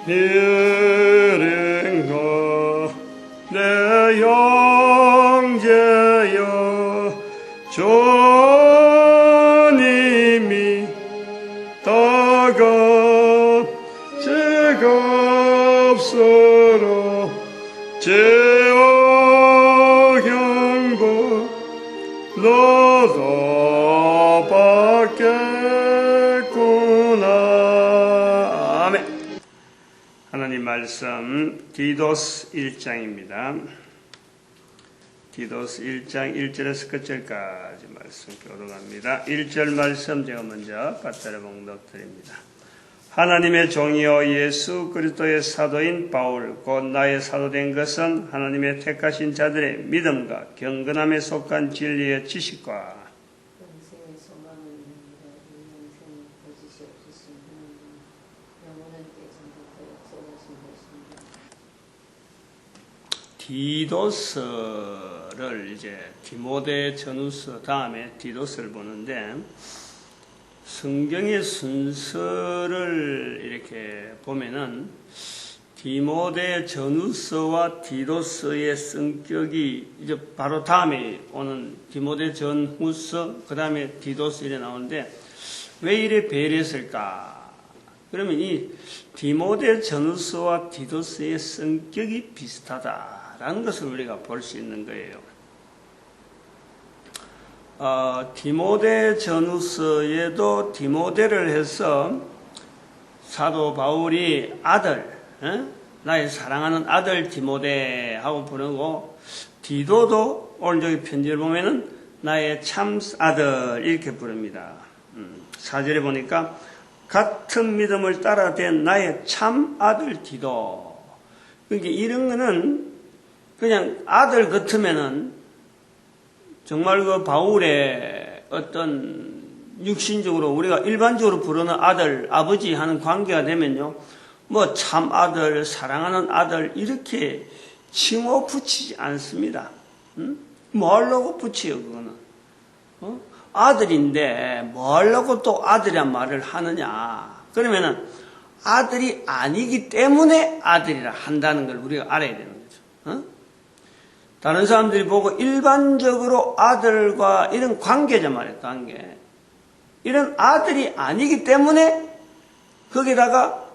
일행아 내 형제여 주님이 다가 제값으로 제어경고 너도 받겠구나. 아멘. 하나님 말씀 디도스 1장입니다. 디도스 1장 1절에서 끝절까지 말씀 교독합니다. 1절 말씀 제가 먼저 받들어 봉독드립니다. 하나님의 종이요 예수 그리스도의 사도인 바울 곧 나의 사도된 것은 하나님의 택하신 자들의 믿음과 경건함에 속한 진리의 지식과 영생의 소망을 믿는다. 이 영생이 거짓이 없으신 하나님 영원한 때전부터 약속하신 것입니다. 디도스를 이제 디모데 전후서 다음에 디도스를 보는데 성경의 순서를 이렇게 보면은 디모데 전후서와 디도스의 성격이 이제 바로 다음에 오는 디모데 전후서 그 다음에 디도스 이래 나오는데 왜 이래 배려했을까? 그러면 이 디모데 전후서와 디도스의 성격이 비슷하다라는 것을 우리가 볼 수 있는 거예요. 디모데 전후서에도 디모데를 해서 사도 바울이 아들, 나의 사랑하는 아들 디모데하고 부르고, 디도도 오늘 저기 편지를 보면은 나의 참 아들 이렇게 부릅니다. 4절에 보니까 같은 믿음을 따라된 나의 참 아들 디도. 그러니까 이런 거는 그냥 아들 같으면은 정말 그 바울의 어떤 육신적으로 우리가 일반적으로 부르는 아들, 아버지 하는 관계가 되면요. 뭐 참 아들, 사랑하는 아들 이렇게 칭호 붙이지 않습니다. 뭐하려고 붙여요 그거는. 아들인데 뭐하려고 또 아들이란 말을 하느냐. 그러면은 아들이 아니기 때문에 아들이라 한다는 걸 우리가 알아야 되는 거죠. 다른 사람들이 보고 일반적으로 아들과 이런 관계자 말이에요, 관계. 이런 아들이 아니기 때문에 거기다가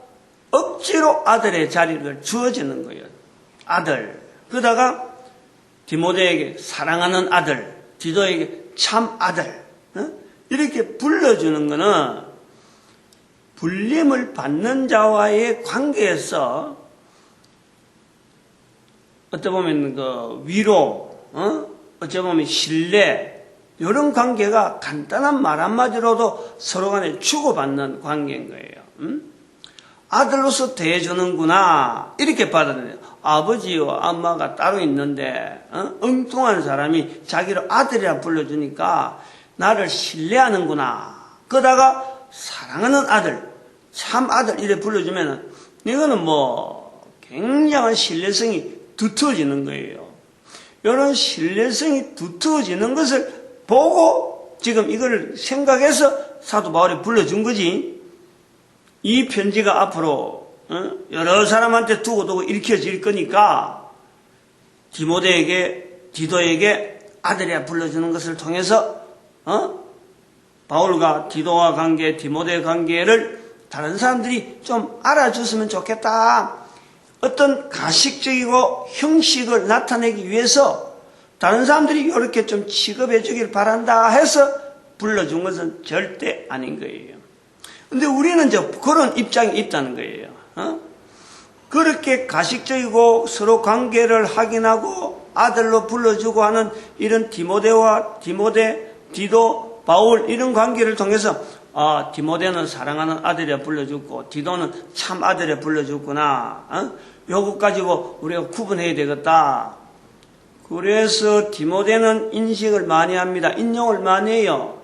억지로 아들의 자리를 주어지는 거예요. 아들. 그러다가 디모데에게 사랑하는 아들, 디도에게 참 아들. 이렇게 불러주는 거는 불림을 받는 자와의 관계에서 어떻게 보면 그 위로, 어찌 보면 신뢰, 이런 관계가 간단한 말 한마디로도 서로 간에 주고받는 관계인 거예요. 아들로서 대해주는구나 이렇게 받아들여요. 아버지와 엄마가 따로 있는데 엉뚱한 사람이 자기를 아들이라 불러주니까 나를 신뢰하는구나. 그러다가 사랑하는 아들, 참 아들 이래 불러주면은 이거는 뭐 굉장한 신뢰성이 두터워지는 거예요. 이런 신뢰성이 두터워지는 것을 보고 지금 이걸 생각해서 사도 바울이 불러준 거지. 이 편지가 앞으로 여러 사람한테 두고두고 읽혀질 거니까 디모데에게 디도에게 아들이라 불러주는 것을 통해서 바울과 디도와 관계, 디모데의 관계를 다른 사람들이 좀 알아줬으면 좋겠다. 어떤 가식적이고 형식을 나타내기 위해서 다른 사람들이 이렇게 좀 취급해 주길 바란다 해서 불러준 것은 절대 아닌 거예요. 근데 우리는 이제 그런 입장이 있다는 거예요. 그렇게 가식적이고 서로 관계를 확인하고 아들로 불러주고 하는 이런 디모데, 디도, 바울 이런 관계를 통해서 디모데는 사랑하는 아들이라 불러줬고 디도는 참 아들이라 불러줬구나. 요것 가지고 우리가 구분해야 되겠다. 그래서 디모데는 인식을 많이 합니다. 인용을 많이 해요.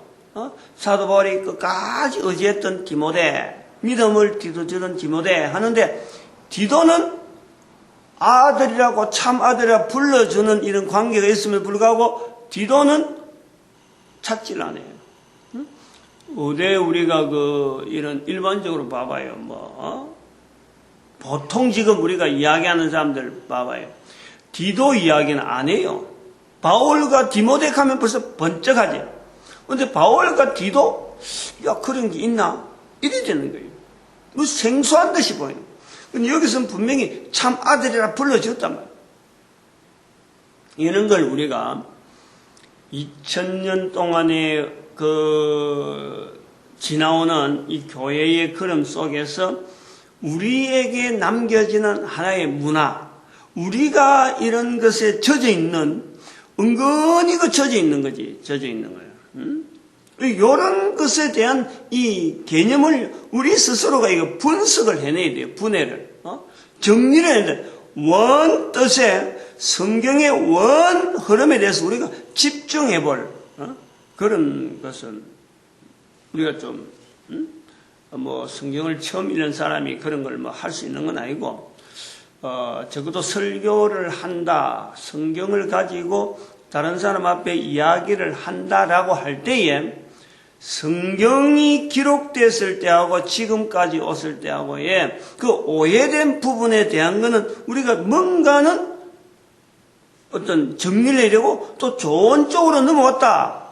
사도 바울이 끝까지 의지했던 디모데, 믿음을 뒤도주던 디모데 하는데 디도는 아들이라고 참 아들이라 불러주는 이런 관계가 있음에도 불구하고 디도는 찾질 않아요. 어디 우리가 이런 일반적으로 봐봐요. 보통 지금 우리가 이야기하는 사람들 봐봐요. 디도 이야기는 안 해요. 바울과 디모데 가면 벌써 번쩍하지. 근데 바울과 디도, 야, 그런 게 있나? 이래 되는 거예요. 뭐 생소한 듯이 보이는. 근데 여기서는 분명히 참 아들이라 불러줬단 말이에요. 이런 걸 우리가 2000년 동안에 지나오는 이 교회의 걸음 속에서 우리에게 남겨지는 하나의 문화, 우리가 이런 것에 젖어 있는, 은근히 젖어 있는 거지, 젖어 있는 거예요. 이런 것에 대한 이 개념을 우리 스스로가 이거 분석을 해내야 돼요. 분해를. 정리를 해야 돼요. 원 뜻에 성경의 원 흐름에 대해서 우리가 집중해 볼 그런 것은 우리가 좀 성경을 처음 읽는 사람이 그런 걸 할 수 있는 건 아니고 적어도 설교를 한다, 성경을 가지고 다른 사람 앞에 이야기를 한다라고 할 때에 성경이 기록됐을 때하고 지금까지 왔을 때하고의 그 오해된 부분에 대한 거는 우리가 뭔가는 어떤 정리를 내려고 또 좋은 쪽으로 넘어왔다.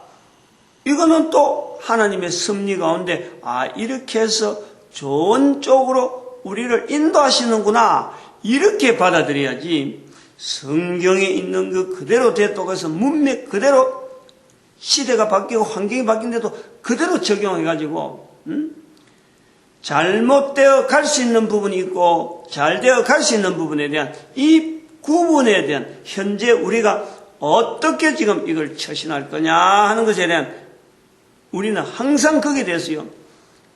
이거는 또 하나님의 섭리 가운데 이렇게 해서 좋은 쪽으로 우리를 인도하시는구나. 이렇게 받아들여야지 성경에 있는 그 그대로 대독해서 문맥 그대로 시대가 바뀌고 환경이 바뀐데도 그대로 적용해가지고 잘못되어 갈 수 있는 부분이 있고 잘되어 갈 수 있는 부분에 대한 이 구분에 대한 현재 우리가 어떻게 지금 이걸 처신할 거냐 하는 것에 대한 우리는 항상 거기에 대해서요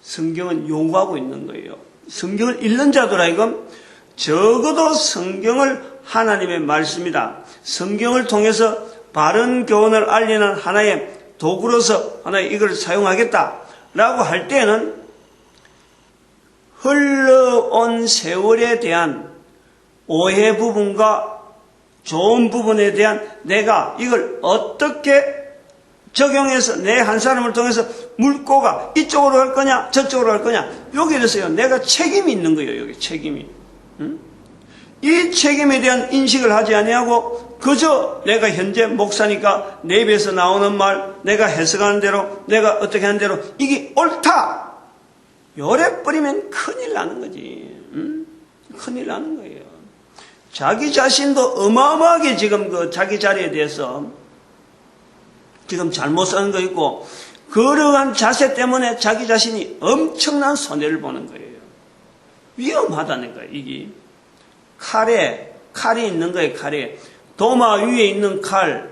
성경은 요구하고 있는 거예요. 성경을 읽는 자들아 이건 적어도 성경을 하나님의 말씀이다. 성경을 통해서 바른 교훈을 알리는 하나의 도구로서 하나의 이걸 사용하겠다라고 할 때는 흘러온 세월에 대한 오해 부분과 좋은 부분에 대한 내가 이걸 어떻게 적용해서 내 한 사람을 통해서 물꼬가 이쪽으로 갈 거냐 저쪽으로 갈 거냐 여기에 대해서요 내가 책임이 있는 거예요. 여기 책임이. 이 책임에 대한 인식을 하지 아니하고 그저 내가 현재 목사니까 내 입에서 나오는 말 내가 해석하는 대로 내가 어떻게 하는 대로 이게 옳다 요래 버리면 큰일 나는 거지. 큰일 나는 거예요. 자기 자신도 어마어마하게 지금 자기 자리에 대해서 지금 잘못 사는 거 있고 그러한 자세 때문에 자기 자신이 엄청난 손해를 보는 거예요. 위험하다는 거예요. 이게 칼이 있는 거예요. 칼에 도마 위에 있는 칼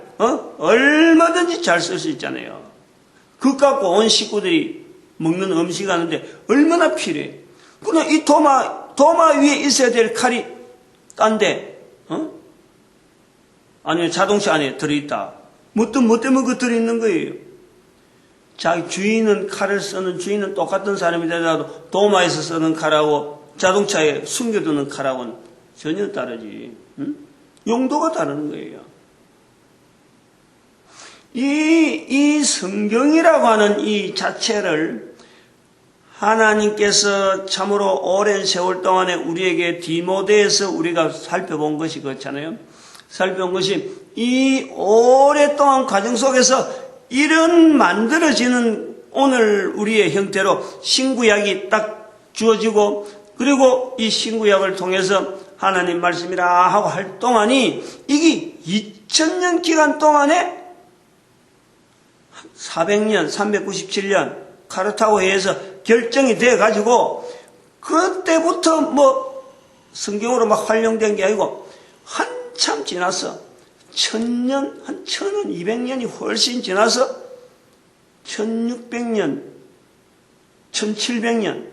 얼마든지 잘 쓸 수 있잖아요. 그거 갖고 온 식구들이 먹는 음식 하는데 얼마나 필요해. 그러나 이 도마 위에 있어야 될 칼이 딴데 아니면 자동차 안에 들어있다. 뭐 때문에 그 들어있는 거예요. 자기 주인은 칼을 쓰는 주인은 똑같은 사람이 되더라도 도마에서 쓰는 칼하고 자동차에 숨겨두는 칼하고는 전혀 다르지. 용도가 다른 거예요. 이 성경이라고 하는 이 자체를 하나님께서 참으로 오랜 세월 동안에 우리에게 디모데에서 우리가 살펴본 것이 그렇잖아요. 살펴본 것이 이 오랫동안 과정 속에서 이런 만들어지는 오늘 우리의 형태로 신구약이 딱 주어지고 그리고 이 신구약을 통해서 하나님 말씀이라 하고 할 동안이 이게 2000년 기간 동안에 400년, 397년 카르타고 회에서 결정이 되어 가지고 그때부터 성경으로 막 활용된 게 아니고 한참 지나서 1000년, 한 1200년이 훨씬 지나서 1600년, 1700년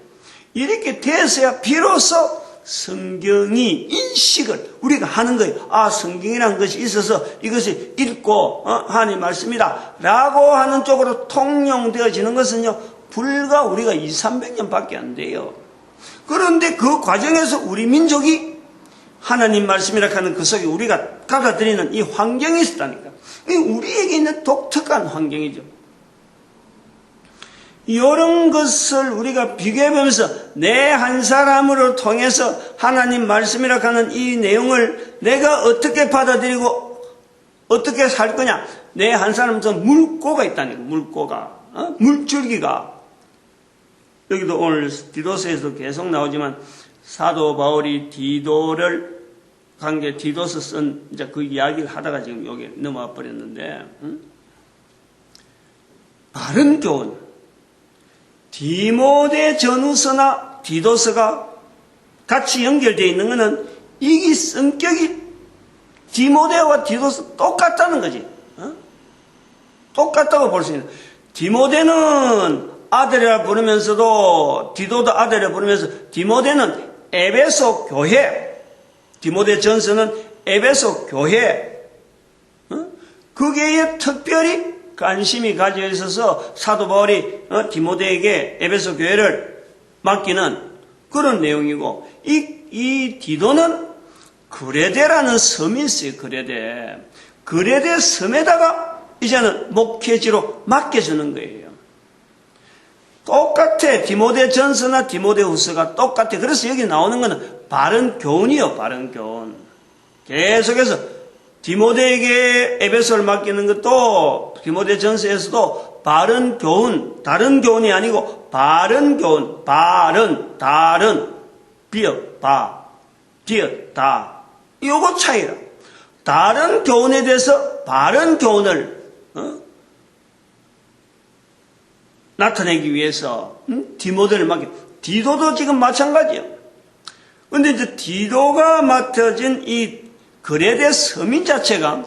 이렇게 돼서야 비로소 성경이 인식을 우리가 하는 거예요. 성경이라는 것이 있어서 이것을 읽고 하나님 말씀이다 라고 하는 쪽으로 통용되어지는 것은요 불과 우리가 200~300년 밖에 안 돼요. 그런데 그 과정에서 우리 민족이 하나님 말씀이라 하는 그 속에 우리가 받아들이는 이 환경이 있었다니까. 우리에게 있는 독특한 환경이죠. 이런 것을 우리가 비교해 보면서 내 한 사람으로 통해서 하나님 말씀이라 하는 이 내용을 내가 어떻게 받아들이고 어떻게 살 거냐. 내 한 사람에서 물꼬가 있다니까. 물꼬가. 물줄기가. 여기도 오늘 디도서에서 계속 나오지만 사도 바울이 디도를 관계 디도서 쓴 이제 그 이야기를 하다가 지금 여기 넘어와 버렸는데 바른 교훈. 디모데 전후서나 디도서가 같이 연결되어 있는 것은 이 성격이 디모데와 디도서 똑같다는 거지. 똑같다고 볼 수 있는. 디모데는 아들이라 부르면서도 디도도 아들이라 부르면서 디모데는 에베소 교회, 디모데 전서는 에베소 교회, 거기에 특별히 관심이 가져 있어서 사도 바울이 디모데에게 에베소 교회를 맡기는 그런 내용이고, 이 디도는 그레데라는 섬이 있어요. 그레데 섬에다가 이제는 목회지로 맡겨주는 거예요. 똑같아. 디모데 전서나 디모데 후서가 똑같아. 그래서 여기 나오는 거는 바른 교훈이요. 바른 교훈. 계속해서 디모데에게 에베소를 맡기는 것도 디모데 전서에서도 바른 교훈, 다른 교훈이 아니고 바른 교훈, 다른, 비읍, 디귿, 다. 요거 차이라. 다른 교훈에 대해서 바른 교훈을 나타내기 위해서 디모데를 맡겨. 디도도 지금 마찬가지예요. 근데 이제 디도가 맡겨진 이 그레데 서민 자체가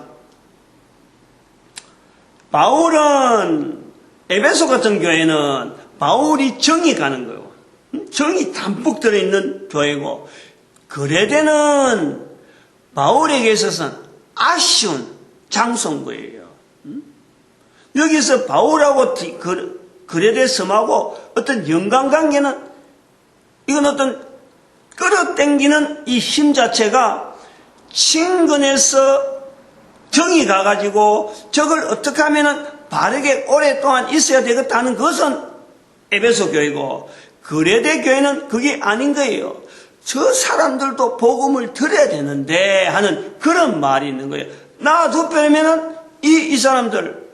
바울은 에베소 같은 교회는 바울이 정이 가는 거예요. 정이 담뿍 들어있는 교회고, 그레데는 바울에게 있어서는 아쉬운 장소인 거예요. 여기서 바울하고 그레데 섬하고 어떤 연관관계는, 이건 어떤 끌어당기는 이 힘 자체가 친근해서 정이 가가지고 저걸 어떻게 하면은 바르게 오랫동안 있어야 되겠다는 것은 에베소 교회고, 그레데 교회는 그게 아닌 거예요. 저 사람들도 복음을 들어야 되는데 하는 그런 말이 있는 거예요. 놔두려면은 이 사람들,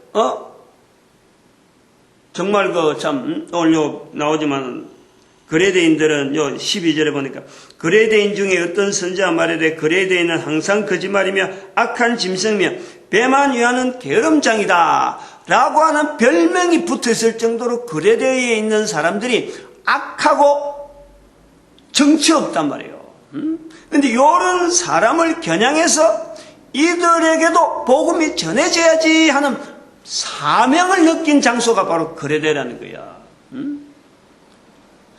정말 오늘 나오지만, 그레데인들은 12절에 보니까, 그레데인 중에 어떤 선지자 말하되 그레데인은 항상 거짓말이며 악한 짐승이며 배만 위하는 게으름장이다 라고 하는 별명이 붙어있을 정도로 그레데에 있는 사람들이 악하고 정치 없단 말이에요. 근데 이런 사람을 겨냥해서 이들에게도 복음이 전해져야지 하는 사명을 느낀 장소가 바로 그레데라는 거야.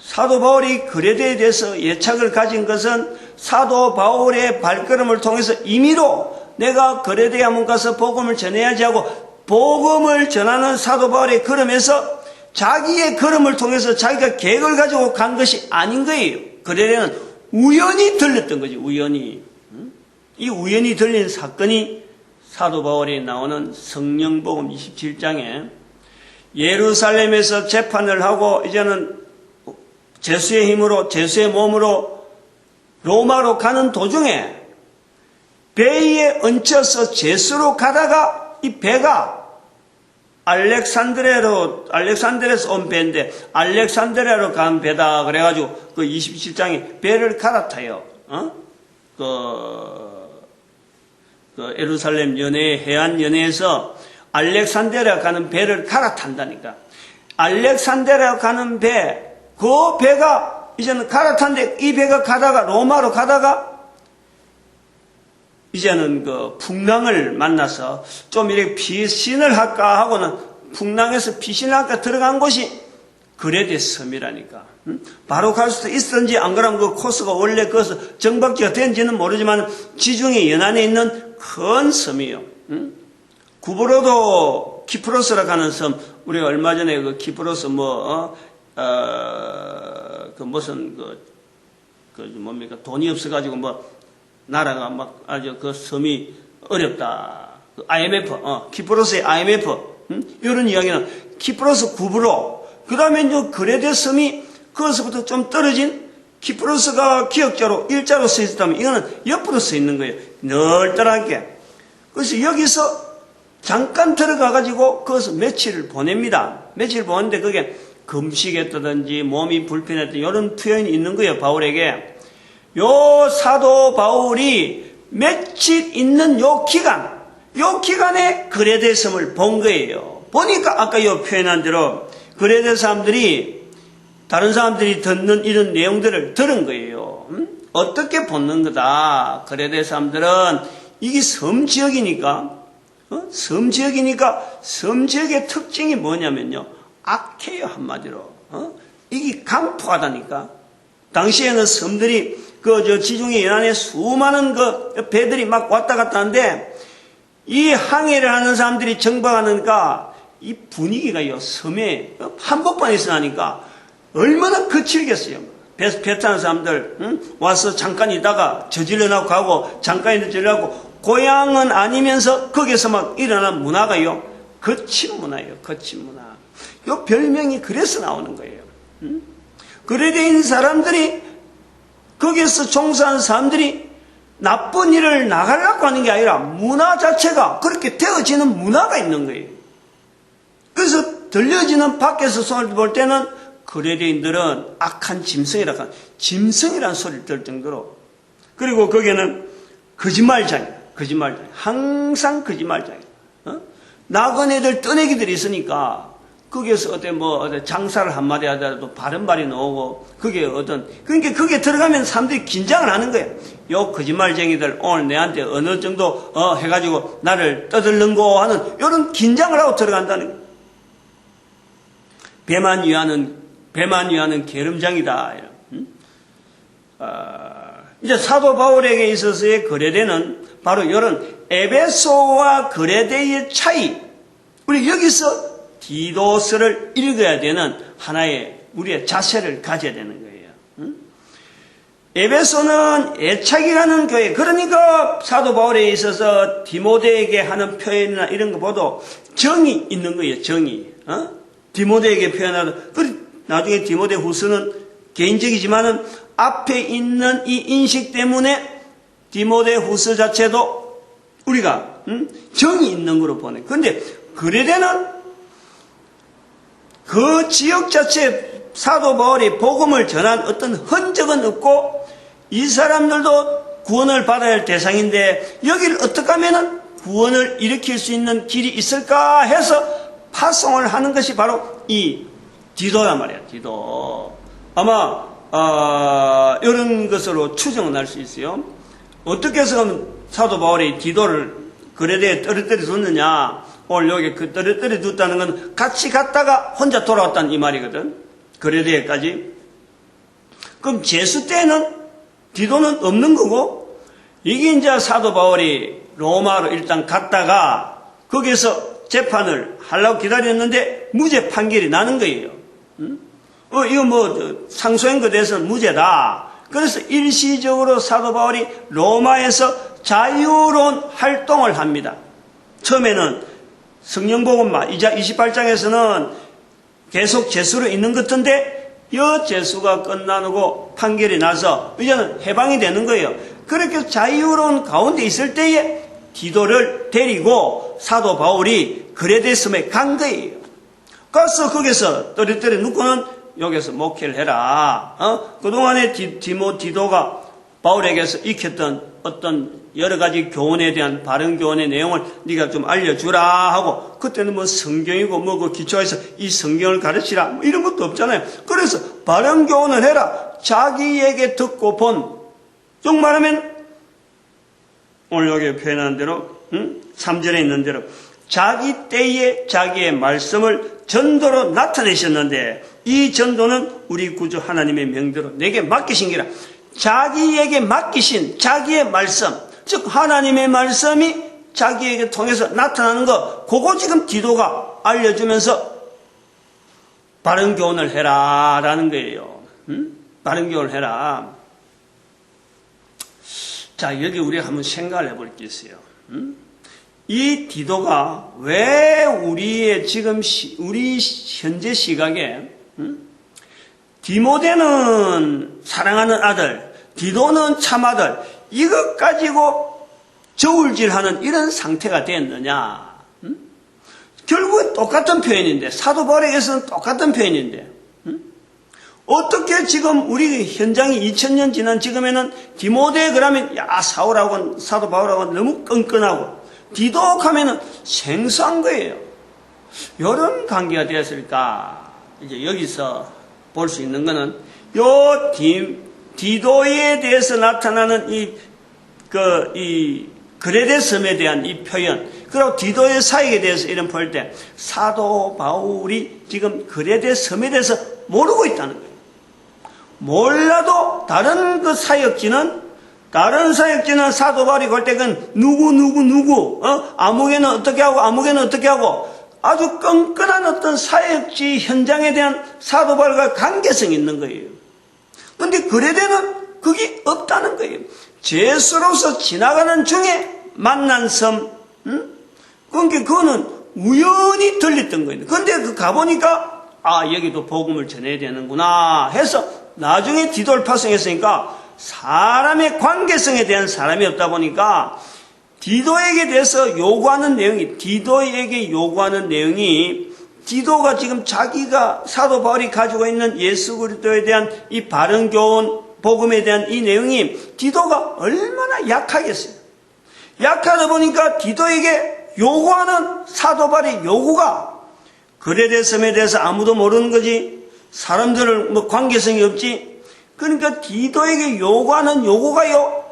사도 바울이 그레데에 대해서 예착을 가진 것은 사도 바울의 발걸음을 통해서 임의로 내가 그레데에 한번 가서 복음을 전해야지 하고, 복음을 전하는 사도 바울의 걸음에서 자기의 걸음을 통해서 자기가 계획을 가지고 간 것이 아닌 거예요. 그레데는 우연히 들렸던 거지. 우연히. 이 우연히 들린 사건이 사도 바울이 나오는 성령복음 27장에 예루살렘에서 재판을 하고 이제는 제수의 힘으로, 제수의 몸으로 로마로 가는 도중에 배에 얹혀서 제수로 가다가 이 배가 알렉산드리아에서 온 배인데 알렉산드리아로 간 배다 그래가지고 그 27장에 배를 갈아타요. 예루살렘 연해, 해안 연해에서 알렉산드리아 가는 배를 갈아탄다니까. 알렉산드리아 가는 배, 그 배가 이제는 갈아탄데, 이 배가 가다가 로마로 가다가 이제는 그 풍랑을 만나서 좀 이렇게 피신을 할까 하고는 풍랑에서 피신을 할까 들어간 곳이 그레데 섬이라니까. 바로 갈 수도 있었는지 안 그러면 그 코스가 원래 거기서 정박지가 된지는 모르지만 지중해 연안에 있는 큰 섬이에요. 구브로도 키프로스라 가는 섬, 우리가 얼마 전에 그 키프로스 뭡니까? 돈이 없어가지고 나라가 아주 그 섬이 어렵다. IMF, 키프로스의 IMF, 이런 이야기는 키프로스 구브로, 그 다음에 이제 그레데 섬이 거기서부터 좀 떨어진 키프로스가 기역자로 일자로 써 있었다면 이거는 옆으로 써 있는 거예요. 널널하게. 그래서 여기서 잠깐 들어가가지고 거기서 며칠을 보냅니다. 며칠 보냈는데 그게 금식했다든지 몸이 불편했던 이런 표현이 있는 거예요. 바울에게. 요 사도 바울이 며칠 있는 요 기간에 그레데 섬을 본 거예요. 보니까 아까 요 표현한 대로 그레데 사람들이 다른 사람들이 듣는 이런 내용들을 들은 거예요. 어떻게 보는 거다. 그레데 사람들은 이게 섬 지역이니까 섬 지역의 특징이 뭐냐면요. 악해요, 한마디로. 이게 강포하다니까. 당시에는 섬들이 지중해 연안에 수많은 배들이 막 왔다 갔다 하는데 이 항해를 하는 사람들이 정박하니까 이 분위기가요, 섬에 한복판에서 나니까 얼마나 거칠겠어요. 배 타는 사람들, 와서 잠깐 있다가 저질러 나고 가고, 잠깐 저질러 나고, 고향은 아니면서 거기서 막 일어나는 문화가요, 거친 문화예요, 거친 문화. 요 별명이 그래서 나오는 거예요. 그레데인 사람들이, 거기에서 종사하는 사람들이 나쁜 일을 나가려고 하는 게 아니라 문화 자체가 그렇게 되어지는 문화가 있는 거예요. 그래서 들려지는 밖에서 손을 볼 때는 그레데인들은 악한 짐승이라는 소리를 들을 정도로. 그리고 거기에는 거짓말장이에요. 항상 거짓말장이에요. 나그네들 떠내기들이 있으니까 거기에서 어떤 장사를 한마디 하더라도 바른 말이 나오고 그러니까 거기에 들어가면 사람들이 긴장을 하는 거예요. 요 거짓말쟁이들 오늘 내한테 어느 정도 해가지고 나를 떠들는고 하는 이런 긴장을 하고 들어간다는 거예요. 배만 위하는 게으름장이다. 이제 사도 바울에게 있어서의 그레데는 바로 이런 에베소와 그레데의 차이. 우리 여기서 디도스를 읽어야 되는 하나의 우리의 자세를 가져야 되는 거예요. 에베소는 애착이라는 교회. 그러니까 사도 바울에 있어서 디모데에게 하는 표현이나 이런 거 보도 정이 있는 거예요. 정이. 디모데에게 표현하는. 나중에 디모데 후서는 개인적이지만은 앞에 있는 이 인식 때문에 디모데 후서 자체도 우리가 정이 있는 거로 보내. 그런데 그레데는 그 지역 자체에 사도 바울이 복음을 전한 어떤 흔적은 없고 이 사람들도 구원을 받아야 할 대상인데 여기를 어떻게 하면 구원을 일으킬 수 있는 길이 있을까 해서 파송을 하는 것이 바로 이 디도란 말이야. 디도. 아마 이런 것으로 추정은 할 수 있어요. 어떻게 해서 사도 바울이 디도를 그레데에 떨어뜨려 뒀느냐. 오늘 여기 그 떨어뜨려 뒀다는 건 같이 갔다가 혼자 돌아왔다는 이 말이거든. 그레데에까지. 그럼 제수 때는 디도는 없는 거고 이게 이제 사도 바울이 로마로 일단 갔다가 거기서 재판을 하려고 기다렸는데 무죄 판결이 나는 거예요. 이거 상소한 것에 대해서는 무죄다. 그래서 일시적으로 사도 바울이 로마에서 자유로운 활동을 합니다. 처음에는 성령복음만 28장에서는 계속 제수로 있는 것 같은데 이 제수가 끝나고 판결이 나서 이제는 해방이 되는 거예요. 그렇게 자유로운 가운데 있을 때에 디도를 데리고 사도 바울이 그레데 섬에 간 거예요. 가서 거기서 떨어뜨려 놓고는 여기서 목회를 해라. 그동안에 디도가 바울에게서 익혔던 어떤 여러 가지 교훈에 대한 바른 교훈의 내용을 네가 좀 알려주라 하고 그때는 성경이고 그 기초에서 이 성경을 가르치라 이런 것도 없잖아요. 그래서 바른 교훈을 해라. 자기에게 듣고 본 즉 말하면 오늘 여기 표현한 대로 3절에 있는 대로 자기 때에 자기의 말씀을 전도로 나타내셨는데 이 전도는 우리 구주 하나님의 명대로 내게 맡기신 기라. 자기에게 맡기신 자기의 말씀, 즉 하나님의 말씀이 자기에게 통해서 나타나는 거, 그거 지금 디도가 알려주면서 바른 교훈을 해라 라는 거예요. 바른 교훈을 해라. 자, 여기 우리가 한번 생각을 해볼 게 있어요. 이 디도가 왜 우리의 지금 우리 현재 시각에 디모데는 사랑하는 아들, 디도는 참아들, 이것 가지고 저울질하는 이런 상태가 됐느냐? 결국은 똑같은 표현인데, 사도 바울에게서는 똑같은 표현인데, 어떻게 지금 우리 현장이 2000년 지난 지금에는 디모데 그러면 사울하고는 사도 바울하고는 너무 끈끈하고 디도 하면은 생소한 거예요. 이런 관계가 되었을까? 이제 여기서 볼 수 있는 거는 요 디도에 대해서 나타나는 이 그레데 섬에 대한 이 표현, 그리고 디도의 사역에 대해서 이런 볼 때 사도 바울이 지금 그레데 섬에 대해서 모르고 있다는 거예요. 몰라도 다른 다른 사역지는 사도 바울이 볼 때 그건 누구, 아무개는 어떻게 하고, 아무개는 어떻게 하고, 아주 끈끈한 어떤 사역지 현장에 대한 사도 바울과 관계성이 있는 거예요. 근데 그레데는 그게 없다는 거예요. 죄수로서 지나가는 중에 만난 섬, 그러니까 그거는 우연히 들렸던 거예요. 근데 그 가보니까, 여기도 복음을 전해야 되는구나 해서 나중에 디도를 파송했으니까 사람의 관계성에 대한 사람이 없다 보니까 디도에게 대해서 요구하는 내용이, 디도가 지금 자기가 사도 바울이 가지고 있는 예수 그리스도에 대한 이 바른 교훈, 복음에 대한 이 내용이 디도가 얼마나 약하겠어요. 약하다 보니까 디도에게 요구하는 사도 바울의 요구가 그레데 섬에 대해서 아무도 모르는 거지, 사람들을 관계성이 없지. 그러니까 디도에게 요구하는 요구가요,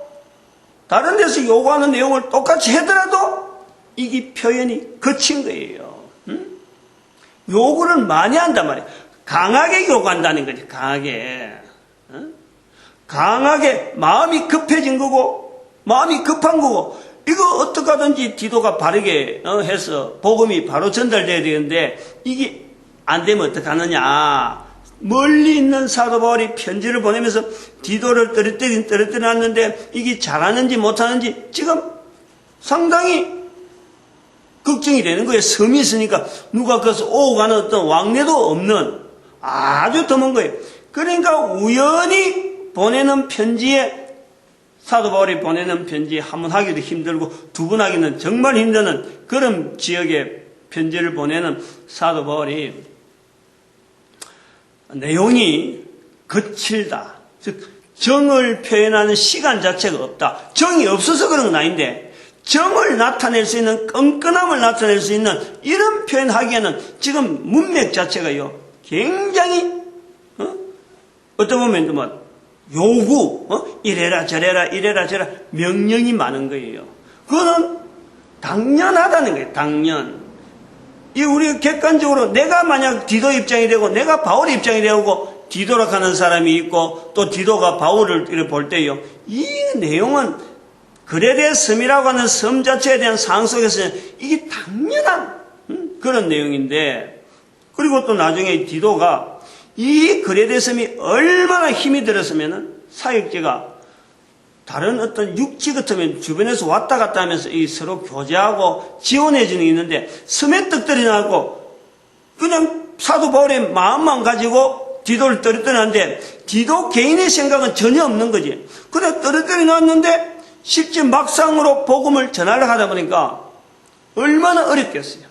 다른 데서 요구하는 내용을 똑같이 하더라도 이게 표현이 거친 거예요. 요구를 많이 한단 말이에요. 강하게 요구한다는 거지. 강하게 마음이 급해진 거고, 마음이 급한 거고, 이거 어떻게 하든지 디도가 바르게 해서 복음이 바로 전달돼야 되는데 이게 안 되면 어떡하느냐. 멀리 있는 사도 바울이 편지를 보내면서 디도를 떨어뜨렸는데 이게 잘하는지 못하는지 지금 상당히 걱정이 되는 거예요. 섬이 있으니까 누가 거기서 오고 가는 어떤 왕래도 없는 아주 드문 거예요. 그러니까 우연히 보내는 편지에, 사도 바울이 보내는 편지 한 번 하기도 힘들고 두 번 하기는 정말 힘드는 그런 지역에 편지를 보내는 사도 바울이 내용이 거칠다. 즉 정을 표현하는 시간 자체가 없다. 정이 없어서 그런 건 아닌데 정을 나타낼 수 있는, 끈끈함을 나타낼 수 있는 이런 표현하기에는 지금 문맥 자체가요 굉장히 어떤 보면 요구, 이래라 저래라 명령이 많은 거예요. 그거는 당연하다는 거예요. 당연. 이 우리 객관적으로 내가 만약 디도 입장이 되고 내가 바울의 입장이 되고 디도라 하는 사람이 있고 또 디도가 바울을 볼 때요, 이 내용은 그레데 섬이라고 하는 섬 자체에 대한 상황 속에서는 이게 당연한 그런 내용인데, 그리고 또 나중에 디도가 이 그레데 섬이 얼마나 힘이 들었으면은 사역자가 다른 어떤 육지 같으면 주변에서 왔다 갔다 하면서 이 서로 교제하고 지원해주는 게 있는데 섬에 떡들이 나고 그냥 사도 바울의 마음만 가지고 디도를 떨어뜨렸는데 디도 개인의 생각은 전혀 없는 거지. 그래 떨어뜨려 놨는데 실제 막상으로 복음을 전하려고 하다 보니까 얼마나 어렵겠어요.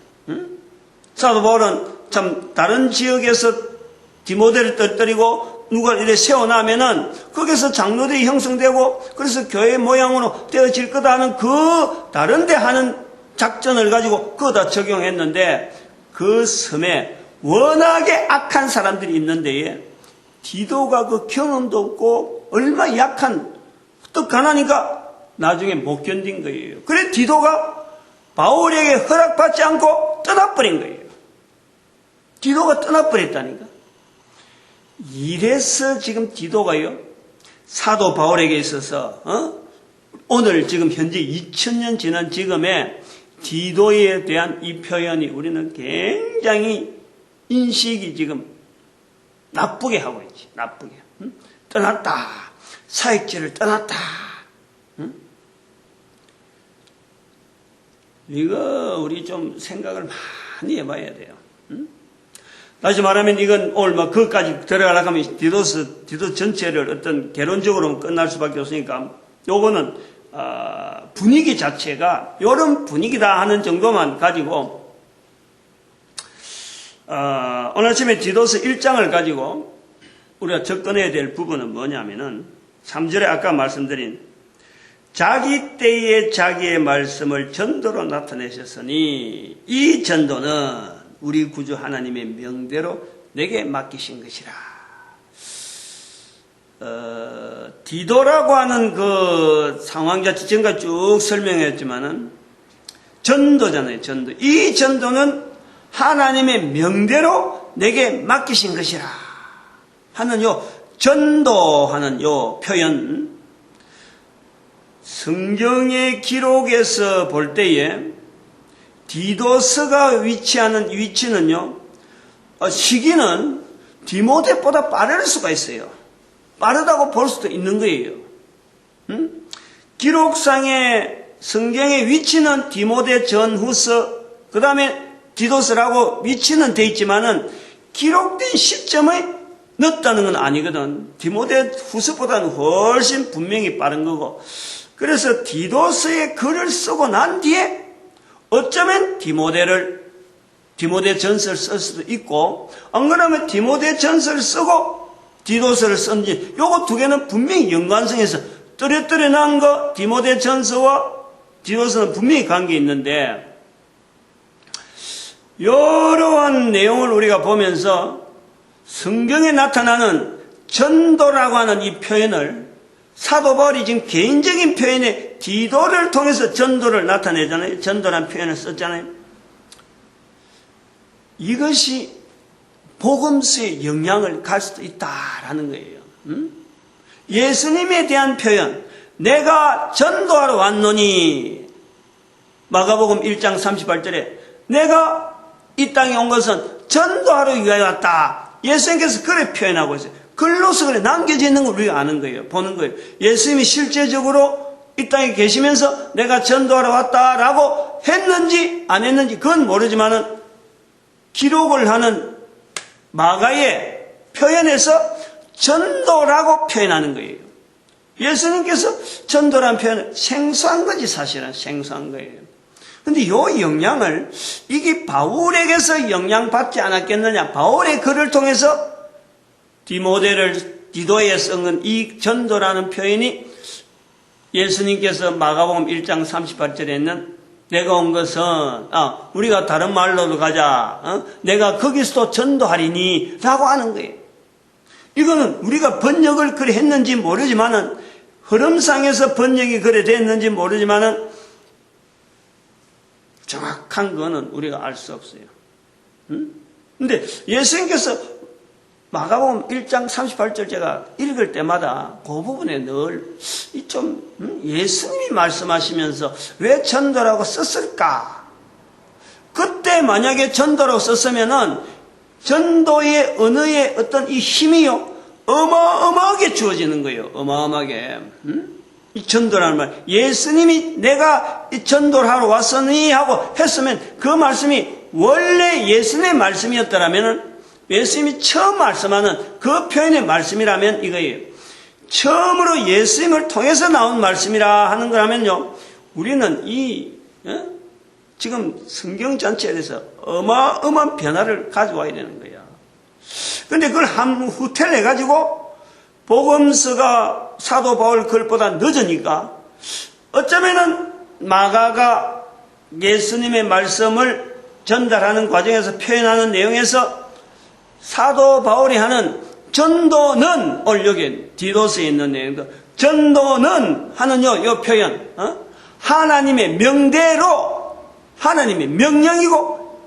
사도 바울은 참 다른 지역에서 디모데를 떨어뜨리고 누가 이렇게 세워나면은 거기서 장로들이 형성되고 그래서 교회 모양으로 되어질 거다 하는 그 다른 데 하는 작전을 가지고 그거 적용했는데 그 섬에 워낙에 악한 사람들이 있는데 디도가 그 경험도 없고 얼마 약한 또 가난하니까 나중에 못 견딘 거예요. 그래 디도가 바울에게 허락받지 않고 떠나버린 거예요. 디도가 떠나버렸다니까. 이래서 지금 디도가요, 사도 바울에게 있어서, 오늘 지금 현재 2000년 지난 지금의 디도에 대한 이 표현이 우리는 굉장히 인식이 지금 나쁘게 하고 있지, 나쁘게. 떠났다. 사역지를 떠났다. 이거 우리 좀 생각을 많이 해봐야 돼요. 다시 말하면 이건 오늘 뭐 그것까지 들어가려고 하면 디도스 전체를 어떤 개론적으로 끝날 수밖에 없으니까 요거는 분위기 자체가 요런 분위기다 하는 정도만 가지고 오늘 아침에 디도스 1장을 가지고 우리가 접근해야 될 부분은 뭐냐면은 3절에 아까 말씀드린 자기 때에 자기의 말씀을 전도로 나타내셨으니 이 전도는 우리 구주 하나님의 명대로 내게 맡기신 것이라. 디도라고 하는 그 상황 자체 지금까지 쭉 설명했지만은 전도잖아요. 전도. 이 전도는 하나님의 명대로 내게 맡기신 것이라 하는 요 전도하는 요 표현, 성경의 기록에서 볼 때에 디도스가 위치하는 위치는요, 시기는 디모데보다 빠를 수가 있어요. 빠르다고 볼 수도 있는 거예요. 기록상의 성경의 위치는 디모데 전후서, 그 다음에 디도스라고 위치는 돼 있지만은 기록된 시점에 늦다는 건 아니거든. 디모데 후서보다는 훨씬 분명히 빠른 거고. 그래서 디도스의 글을 쓰고 난 뒤에 어쩌면 디모데 전서를 쓸 수도 있고, 안 그러면 디모데 전서를 쓰고 디도스를 쓴지, 요거 두 개는 분명히 연관성에서 뚜렷뚜렷 난 거, 디모데 전서와 디도스는 분명히 관계 있는데, 여러한 내용을 우리가 보면서 성경에 나타나는 전도라고 하는 이 표현을 사도 바울이 지금 개인적인 표현에 디도를 통해서 전도를 나타내잖아요. 전도라는 표현을 썼잖아요. 이것이 복음서의 영향을 갈 수도 있다라는 거예요. 예수님에 대한 표현, 내가 전도하러 왔노니, 마가복음 1장 38절에 내가 이 땅에 온 것은 전도하러 위하여 왔다. 예수님께서 그래 표현하고 있어요. 글로서 그래 남겨져 있는 걸 우리가 아는 거예요. 보는 거예요. 예수님이 실제적으로 이 땅에 계시면서 내가 전도하러 왔다라고 했는지 안 했는지 그건 모르지만은 기록을 하는 마가의 표현에서 전도라고 표현하는 거예요. 예수님께서 전도라는 표현을 생소한 거지, 사실은 생소한 거예요. 근데 이 영향을, 이게 바울에게서 영향받지 않았겠느냐. 바울의 글을 통해서 디도에 쓴 이 전도라는 표현이 예수님께서 마가복음 1장 38절에 있는 내가 온 것은, 우리가 다른 말로도 가자. 내가 거기서도 전도하리니 라고 하는 거예요. 이거는 우리가 번역을 그래 했는지 모르지만은, 흐름상에서 번역이 그래 됐는지 모르지만은, 정확한 거는 우리가 알 수 없어요. 근데 예수님께서 마가복음 1장 38절 제가 읽을 때마다 그 부분에 늘 예수님이 말씀하시면서 왜 전도라고 썼을까? 그때 만약에 전도라고 썼으면은 전도의 언어의 어떤 이 힘이요, 어마어마하게 주어지는 거예요. 어마어마하게. 이 전도라는 말, 예수님이 내가 이 전도를 하러 왔으니 하고 했으면 그 말씀이 원래 예수님의 말씀이었더라면, 예수님이 처음 말씀하는 그 표현의 말씀이라면 이거예요. 처음으로 예수님을 통해서 나온 말씀이라 하는 거라면요, 우리는 지금 성경 전체에 대해서 어마어마한 변화를 가져와야 되는 거야. 근데 그걸 한 후퇴를 해가지고 복음서가 사도 바울 글보다 늦으니까 어쩌면은 마가가 예수님의 말씀을 전달하는 과정에서 표현하는 내용에서 사도 바울이 하는 전도는, 오늘 여기 디도스에 있는 내용도 전도는 하는 요 표현, 하나님의 명대로, 하나님의 명령이고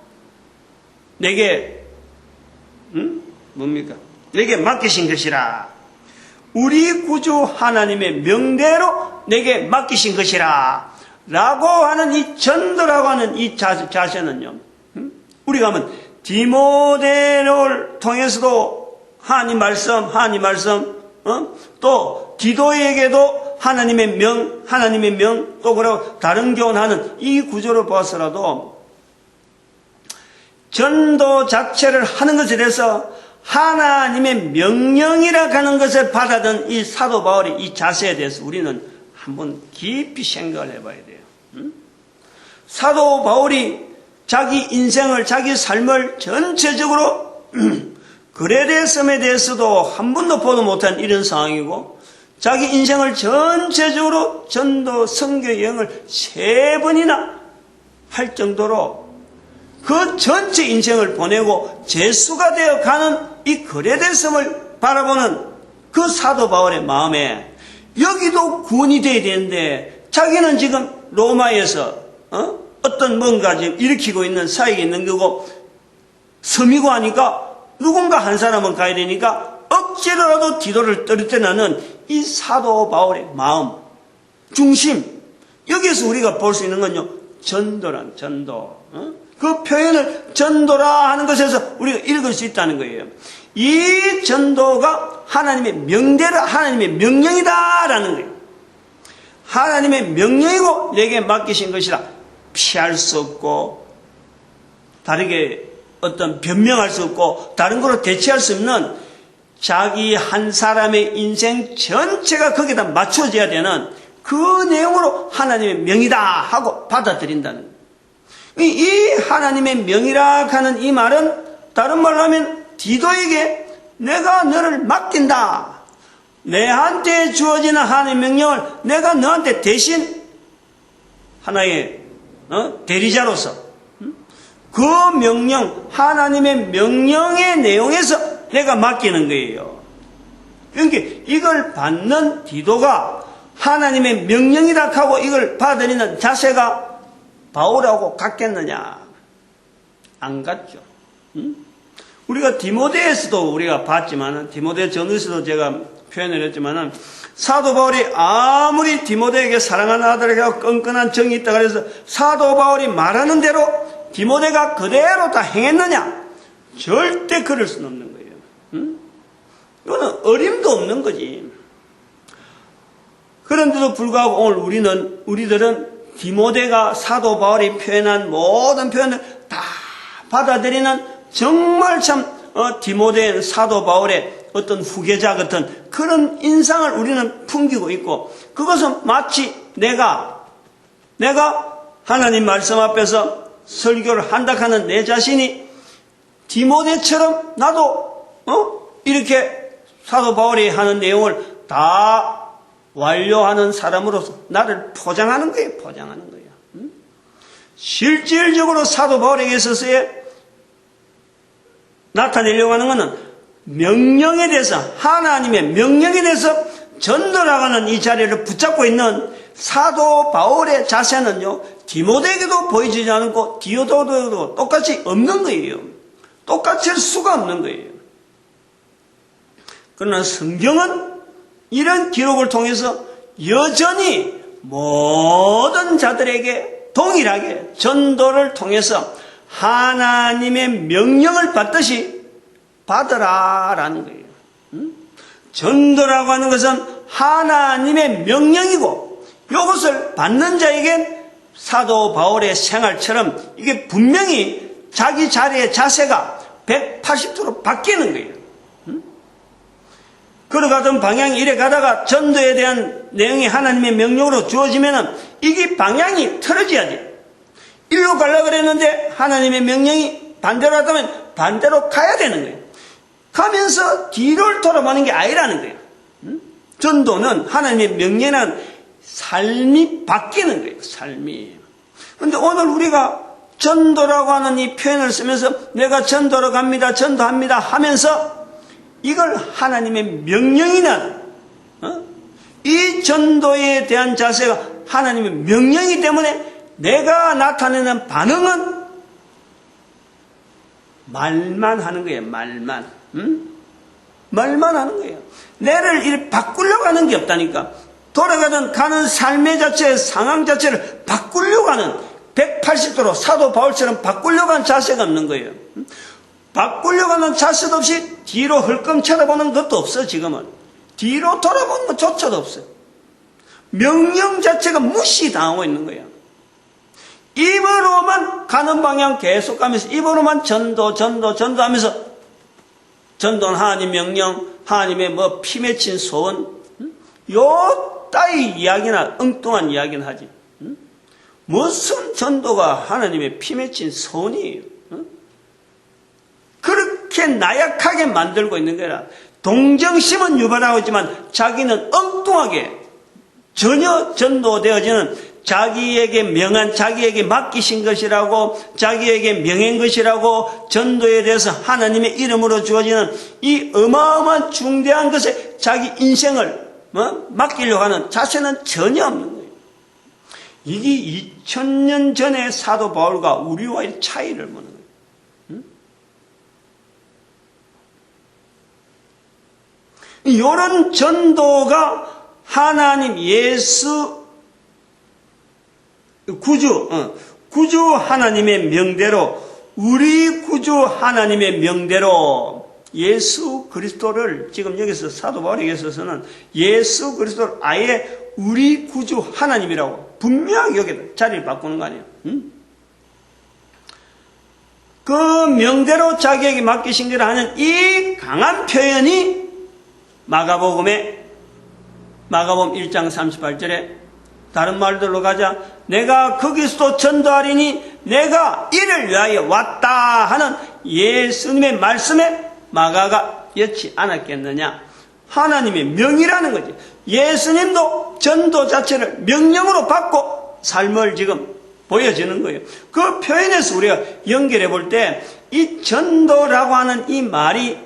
내게 뭡니까? 내게 맡기신 것이라. 우리 구주 하나님의 명대로 내게 맡기신 것이라 라고 하는 이 전도라고 하는 이 자세는요, 우리가 하면 디모데를 통해서도 하나님 말씀, 또 디도에게도 하나님의 명, 또 그리고 다른 교훈하는 이 구조를 보아서라도 전도 자체를 하는 것에 대해서 하나님의 명령이라 하는 것을 받아든 이 사도 바울의 이 자세에 대해서 우리는 한번 깊이 생각을 해봐야 돼요. 사도 바울이 자기 인생을, 자기 삶을 전체적으로 그레데 섬에 대해서도 한 번도 보도 못한 이런 상황이고, 자기 인생을 전체적으로 전도 선교 여행을 3번이나 할 정도로 그 전체 인생을 보내고 재수가 되어 가는 이 그레데 섬을 바라보는 그 사도 바울의 마음에 여기도 구원이 되어야 되는데, 자기는 지금 로마에서 어떤 뭔가 지금 일으키고 있는 사역이 있는 거고 섬이고 하니까 누군가 한 사람은 가야 되니까 억지로라도 디도를 떨어뜨리는 이 사도 바울의 마음, 중심, 여기에서 우리가 볼 수 있는 건요, 전도란 전도. 그 표현을 전도라 하는 것에서 우리가 읽을 수 있다는 거예요. 이 전도가 하나님의 명대로 하나님의 명령이다라는 거예요. 하나님의 명령이고 내게 맡기신 것이라 피할 수 없고 다르게 어떤 변명할 수 없고 다른 거로 대체할 수 없는 자기 한 사람의 인생 전체가 거기다 맞춰져야 되는 그 내용으로 하나님의 명이다 하고 받아들인다는 거예요. 이 하나님의 명이라 하는 이 말은 다른 말로 하면 디도에게 내가 너를 맡긴다. 내한테 주어지는 하나님의 명령을 내가 너한테 대신 하나의 대리자로서 그 명령, 하나님의 명령의 내용에서 내가 맡기는 거예요. 그러니까 이걸 받는 디도가 하나님의 명령이라 하고 이걸 받아들이는 자세가 바울하고 같겠느냐? 안 같죠. 우리가 디모데에서도 우리가 봤지만은, 디모데 전후에서도 제가 표현을 했지만은, 사도 바울이 아무리 디모데에게 사랑하는 아들에게 끈끈한 정이 있다 그래서 사도 바울이 말하는 대로 디모데가 그대로 다 행했느냐? 절대 그럴 수는 없는 거예요. 이거는 어림도 없는 거지. 그런데도 불구하고 오늘 우리들은 디모데가 사도 바울이 표현한 모든 표현을 다 받아들이는 정말 참 디모데는 사도 바울의 어떤 후계자 같은 그런 인상을 우리는 풍기고 있고, 그것은 마치 내가 하나님 말씀 앞에서 설교를 한다 하는 내 자신이 디모데처럼 나도 이렇게 사도 바울이 하는 내용을 다 완료하는 사람으로서 나를 포장하는 거예요. 포장하는 거예요. 실질적으로 사도 바울에게 있어서의 나타내려고 하는 것은 명령에 대해서, 하나님의 명령에 대해서 전도라가는 이 자리를 붙잡고 있는 사도 바울의 자세는요, 디모데에게도 보이지 않고 디오도에도 똑같이 없는 거예요. 똑같이 할 수가 없는 거예요. 그러나 성경은 이런 기록을 통해서 여전히 모든 자들에게 동일하게 전도를 통해서 하나님의 명령을 받듯이 받으라라는 거예요. 전도라고 하는 것은 하나님의 명령이고, 이것을 받는 자에겐 사도 바울의 생활처럼 이게 분명히 자기 자리의 자세가 180도로 바뀌는 거예요. 걸어가던 방향이 이래 가다가 전도에 대한 내용이 하나님의 명령으로 주어지면은 이게 방향이 틀어져야지. 일로 가려고 그랬는데 하나님의 명령이 반대로 하다면 반대로 가야 되는 거예요. 가면서 뒤를 돌아보는 게 아니라는 거예요. 전도는 하나님의 명령은 삶이 바뀌는 거예요. 삶이. 그런데 오늘 우리가 전도라고 하는 이 표현을 쓰면서 내가 전도로 갑니다, 전도합니다 하면서 이걸 하나님의 명령이나 이 전도에 대한 자세가 하나님의 명령이기 때문에 내가 나타내는 반응은 말만 하는 거예요. 말만. 말만 하는 거예요. 내를 이렇게 바꾸려고 하는 게 없다니까. 돌아가던 가는 삶의 자체, 상황 자체를 바꾸려고 하는 180도로 사도 바울처럼 바꾸려고 하는 자세가 없는 거예요. 바꾸려고 하는 자세도 없이 뒤로 헐끔 쳐다보는 것도 없어. 지금은 뒤로 돌아보는 것조차도 없어요. 명령 자체가 무시당하고 있는 거예요. 입으로만 가는 방향 계속 가면서 입으로만 전도하면서 전도는 하나님 명령, 하나님의 뭐 피 맺힌 소원, 요 따위 이야기나 엉뚱한 이야기는 하지. 무슨 전도가 하나님의 피 맺힌 소원이에요. 그렇게 나약하게 만들고 있는 거라. 동정심은 유발하고 있지만 자기는 엉뚱하게 전혀 전도되어지는 자기에게 명한, 자기에게 맡기신 것이라고, 자기에게 명한 것이라고, 전도에 대해서 하나님의 이름으로 주어지는 이 어마어마한 중대한 것에 자기 인생을 맡기려고 하는 자세는 전혀 없는 거예요. 이게 2000년 전의 사도 바울과 우리와의 차이를 보는 거예요. 이런 전도가 하나님 예수 구주 하나님의 명대로, 우리 구주 하나님의 명대로 예수 그리스도를, 지금 여기서 사도 바울에게 있어서는 예수 그리스도를 아예 우리 구주 하나님이라고 분명하게 여기다 자리를 바꾸는 거 아니에요. 그 명대로 자기에게 맡기신 거라 하는 이 강한 표현이 마가복음 1장 38절에 다른 말들로 가자, 내가 거기서도 전도하리니 내가 이를 위하여 왔다 하는 예수님의 말씀에 마가가 였지 않았겠느냐. 하나님의 명이라는 거지. 예수님도 전도 자체를 명령으로 받고 삶을 지금 보여주는 거예요. 그 표현에서 우리가 연결해 볼 때 이 전도라고 하는 이 말이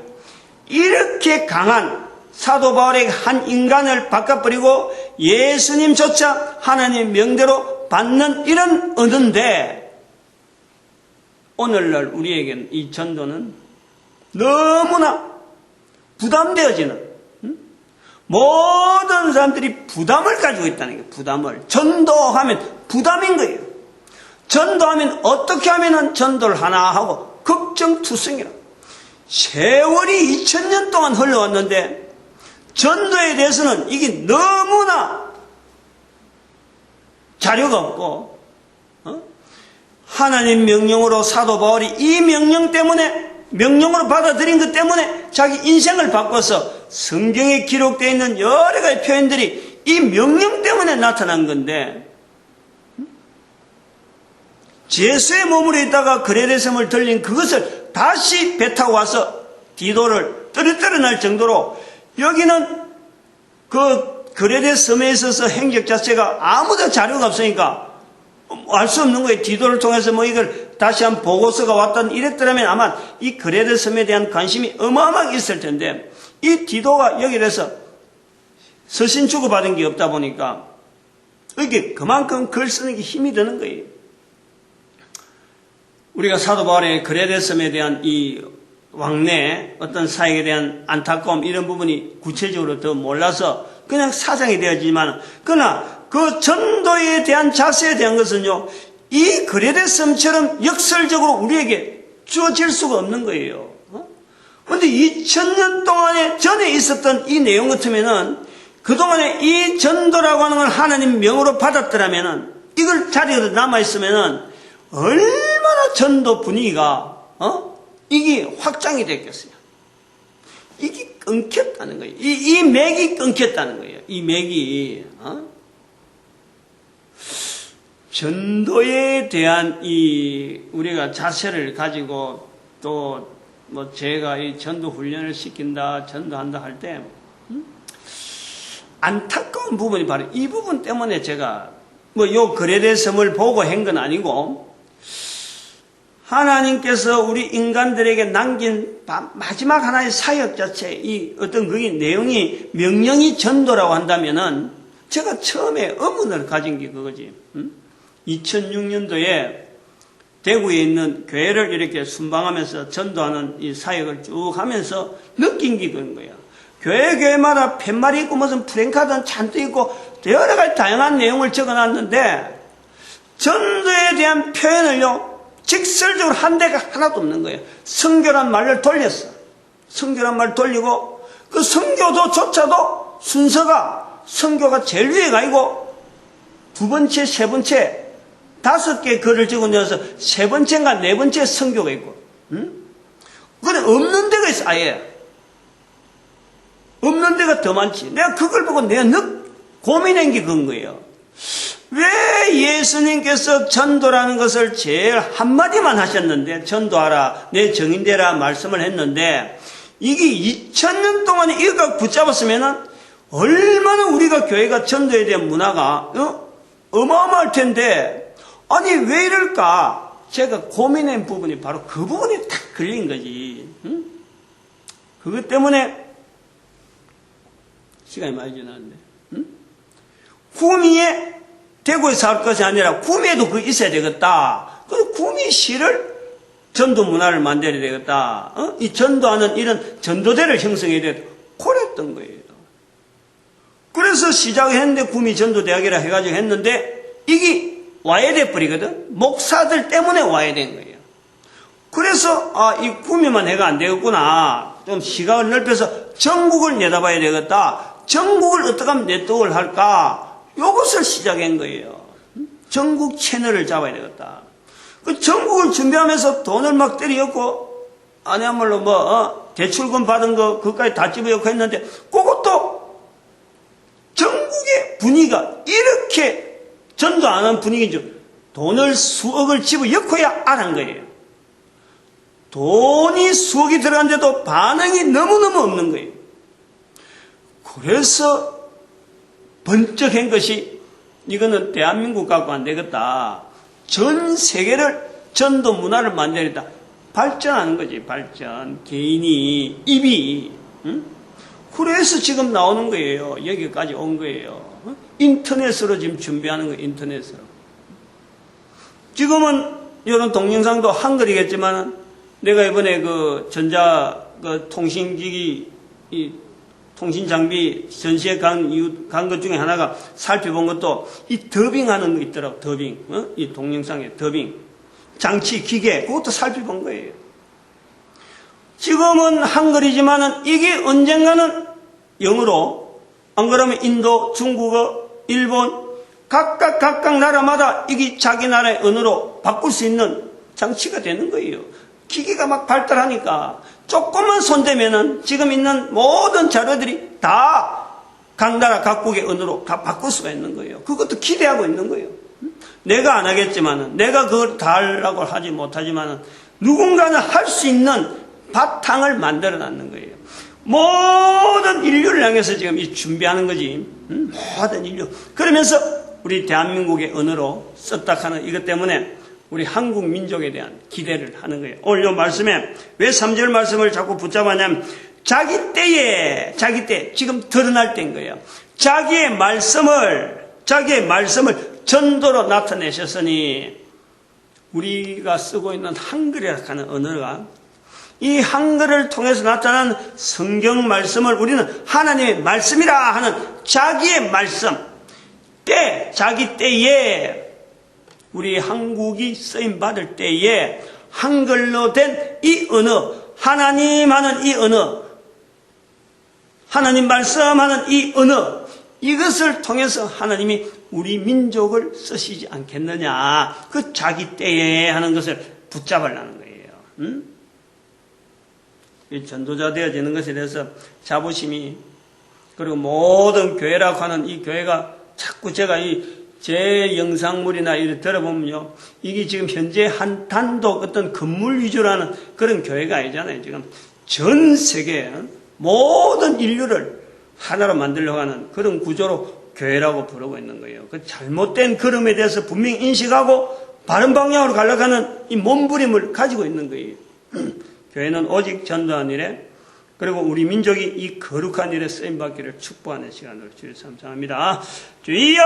이렇게 강한, 사도 바울의 한 인간을 바꿔버리고 예수님조차 하나님 명대로 받는 이런 언어인데, 오늘날 우리에게는 이 전도는 너무나 부담되어지는, 모든 사람들이 부담을 가지고 있다는 거예요. 부담을. 전도하면 부담인 거예요. 전도하면 어떻게 하면 전도를 하나 하고 걱정투성이라. 세월이 2000년 동안 흘러왔는데 전도에 대해서는 이게 너무나 자료가 없고, 하나님 명령으로 사도 바울이 이 명령 때문에, 명령으로 받아들인 것 때문에 자기 인생을 바꿔서 성경에 기록되어 있는 여러 가지 표현들이 이 명령 때문에 나타난 건데, 제수의 몸으로 있다가 그레데 섬을 들린 그것을 다시 배 타고 와서 디도를 떨어뜨려 날 정도로, 여기는 그 그레데 섬에 있어서 행적 자체가 아무도 자료가 없으니까 알 수 없는 거예요. 디도를 통해서 뭐 이걸 다시 한 보고서가 왔던 이랬더라면 아마 이 그레데 섬에 대한 관심이 어마어마하게 있을 텐데, 이 디도가 여기에 대해서 서신 주고받은 게 없다 보니까 이게 그만큼 글 쓰는 게 힘이 드는 거예요. 우리가 사도 바울의 그레데 섬에 대한 이 왕래, 어떤 사역에 대한 안타까움, 이런 부분이 구체적으로 더 몰라서 그냥 사장이 되었지만, 그러나 그 전도에 대한 자세에 대한 것은요, 이 그레데 섬처럼 역설적으로 우리에게 주어질 수가 없는 거예요. 그런데 2000년 동안에 전에 있었던 이 내용 같으면은, 그동안에 이 전도라고 하는 걸 하나님 명으로 받았더라면은, 이걸 자리에 남아있으면은 얼마나 전도 분위기가 이게 확장이 됐겠어요. 이게 끊겼다는 거예요. 이 맥이 끊겼다는 거예요. 이 맥이 전도에 대한 이 우리가 자세를 가지고, 또 뭐 제가 이 전도 훈련을 시킨다, 전도한다 할 때 안타까운 부분이 바로 이 부분 때문에 제가 뭐 요 그레데 섬을 보고 한 건 아니고, 하나님께서 우리 인간들에게 남긴 마지막 하나의 사역 자체, 이 어떤 그게 내용이, 명령이 전도라고 한다면은, 제가 처음에 의문을 가진 게 그거지. 2006년도에 대구에 있는 교회를 이렇게 순방하면서 전도하는 이 사역을 쭉 하면서 느낀 게 그런 거야. 교회마다 팻말이 있고 무슨 프랭카드는 잔뜩 있고 여러 가지 다양한 내용을 적어놨는데, 전도에 대한 표현을요, 직설적으로 한 데가 하나도 없는 거예요. 선교란 말을 돌렸어. 선교란 말을 돌리고, 그 선교조차도 순서가, 선교가 제일 위에 가 있고 두 번째, 세 번째, 5개 글을 적어 내서 3번째인가 4번째 성교가 있고, 그래, 없는 데가 있어, 아예. 없는 데가 더 많지. 내가 그걸 보고 내가 고민한 게 그런 거예요. 왜 예수님께서 전도라는 것을 제일 한마디만 하셨는데, 전도하라, 내 정인되라 말씀을 했는데, 이게 2000년 동안에 이거 붙잡았으면은, 얼마나 우리가 교회가 전도에 대한 문화가, 어마어마할 텐데, 아니, 왜 이럴까? 제가 고민한 부분이 바로 그 부분이 딱 걸린 거지. 그것 때문에, 시간이 많이 지났는데, 구미에 대구에서 할 것이 아니라 구미에도 그거 있어야 되겠다. 그래서 구미시를 전도 문화를 만들어야 되겠다. 이 전도하는 이런 전도대를 형성해야 되겠다. 그랬던 거예요. 그래서 시작했는데 구미 전도대학이라 해가지고 했는데 이게 와야 돼 버리거든. 목사들 때문에 와야 된 거예요. 그래서 이 구미만 해가 안 되겠구나. 좀 시각을 넓혀서 전국을 내다봐야 되겠다. 전국을 어떻게 하면 네트워크를 할까? 이것을 시작한 거예요. 전국 채널을 잡아야 되겠다. 그 전국을 준비하면서 돈을 막 때려였고, 아니야말로 대출금 받은 거, 그것까지 다 집어넣고 했는데, 그것도 전국의 분위기가 이렇게 전도 안 한 분위기죠. 돈을 수억을 집어넣고야 안 한 거예요. 돈이 수억이 들어갔는데도 반응이 너무너무 없는 거예요. 그래서 번쩍한 것이 이거는 대한민국 갖고 안 되겠다. 전 세계를 전도 문화를 만들겠다. 발전하는 거지, 발전. 개인이, 입이. 그래서 지금 나오는 거예요. 여기까지 온 거예요. 인터넷으로 지금 준비하는 거예요, 인터넷으로. 지금은 이런 동영상도 한글이겠지만 내가 이번에 통신기기, 통신장비 전시회 간 것 중에 하나가 살펴본 것도 이 더빙하는 거 있더라고, 더빙. 이 동영상에 더빙. 장치, 기계, 그것도 살펴본 거예요. 지금은 한글이지만은 이게 언젠가는 영어로, 안 그러면 인도, 중국어, 일본, 각각 나라마다 이게 자기 나라의 언어로 바꿀 수 있는 장치가 되는 거예요. 기기가 막 발달하니까 조금만 손대면은 지금 있는 모든 자료들이 다 각 나라 각국의 언어로 다 바꿀 수가 있는 거예요. 그것도 기대하고 있는 거예요. 내가 안 하겠지만은, 내가 그걸 다 하려고 하지 못하지만은 누군가는 할 수 있는 바탕을 만들어 놨는 거예요. 모든 인류를 향해서 지금 이 준비하는 거지. 모든 인류. 그러면서 우리 대한민국의 언어로 썼다 하는 이것 때문에 우리 한국 민족에 대한 기대를 하는 거예요. 오늘 이 말씀에 왜 3절 말씀을 자꾸 붙잡았냐면 자기 때에 지금 드러날 때인 거예요. 자기의 말씀을 전도로 나타내셨으니 우리가 쓰고 있는 한글이라고 하는 언어가 이 한글을 통해서 나타난 성경 말씀을 우리는 하나님의 말씀이라 하는 자기의 말씀 자기 때에 우리 한국이 쓰임받을 때에 한글로 된 이 언어, 하나님 하는 이 언어, 하나님 말씀하는 이 언어, 이것을 통해서 하나님이 우리 민족을 쓰시지 않겠느냐. 그 자기 때에 하는 것을 붙잡으려는 거예요. 이 전도자 되어지는 것에 대해서 자부심이, 그리고 모든 교회라고 하는 이 교회가 자꾸 제가 제 영상물이나 이렇게 들어보면요, 이게 지금 현재 한 단독 어떤 건물 위주라는 그런 교회가 아니잖아요. 지금 전 세계 모든 인류를 하나로 만들려고 하는 그런 구조로 교회라고 부르고 있는 거예요. 그 잘못된 걸음에 대해서 분명히 인식하고 바른 방향으로 가려고 하는 이 몸부림을 가지고 있는 거예요. 교회는 오직 전도한 일에, 그리고 우리 민족이 이 거룩한 일에 쓰임받기를 축복하는 시간으로 주를 감사합니다. 주여!